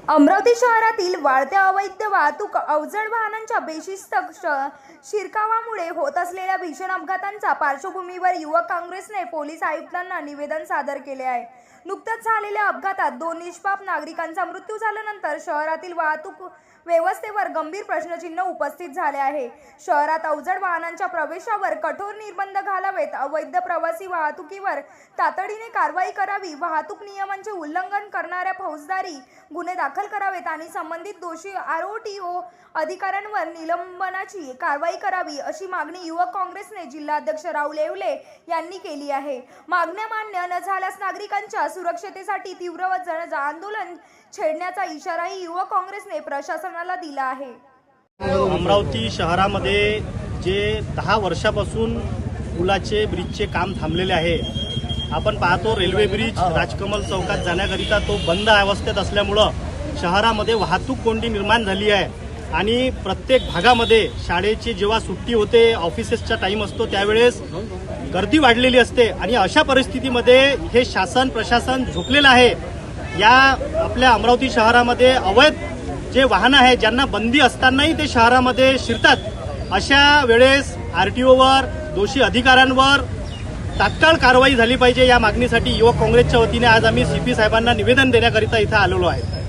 अमरावती शहरातील वाढत्या अवैध वाहतूक, अवजड वाहनांच्या बेशिस्त शिरकावामुळे होत असलेल्या भीषण अपघातांच्या पार्श्वभूमीवर युवक काँग्रेसने पोलीस आयुक्तांना निवेदन सादर केले आहे। नुकत्याच झालेल्या अपघातात 2 निष्पाप नागरिकांचा मृत्यू झाल्यानंतर शहरातील वाहतूक व्यवस्थेवर गंभीर प्रश्नचिन्ह उपस्थित झाले आहे। शहरात अवजड वाहनांच्या प्रवेशावर कठोर निर्बंध घालावेत, अवैध प्रवासी वाहतुकीवर तातडीने कारवाई करावी, वाहतूक नियमांचे उल्लंघन करणाऱ्या फौजदारी गुन्हे दाखल करावेत आणि संबंधित दोषी आरटीओ अधिकाऱ्यांवर निलंबनाची कारवाई करावी, अशी मागणी युवक काँग्रेसने जिल्हाध्यक्ष राहुल येवले यांनी केली आहे। मागण्या मान्य न झाल्यास नागरिकांच्या सुरक्षेसाठी तीव्र आंदोलन छेडण्याचा इशाराही युवक काँग्रेसने प्रशासनाला दिला आहे। अमरावती शहरामध्ये जे 10 वर्षापासून पुलाचे ब्रिजचे काम थांबलेले आहे। आपण पाहतो रेल्वे ब्रिज राजकमल चौकात जाण्याकरिता तो बंद अवस्थेत असल्यामुळे शहरामध्ये वाहतूक कोंडी निर्माण झाली आहे आणि प्रत्येक भागामध्ये शाळेची जेव्हा सुट्टी होते, ऑफिसेसचा टाइम असतो, त्यावेळेस गर्दी वाढलेली असते आणि अशा परिस्थितीमध्ये हे शासन प्रशासन झोपलेलं आहे। या आपल्या अमरावती शहरामध्ये अवैध जे वाहन आहे, ज्यांना बंदी असतानाही ते शहरामध्ये शिरतात, अशा वेळेस आरटीओवर दोषी अधिकाऱ्यांवर तात्काळ कारवाई झाली पाहिजे। या मागणीसाठी युवक काँग्रेसच्या वतीने आज आम्ही सीपी साहेबांना निवेदन देण्याकरिता इथं आलेलो आहे।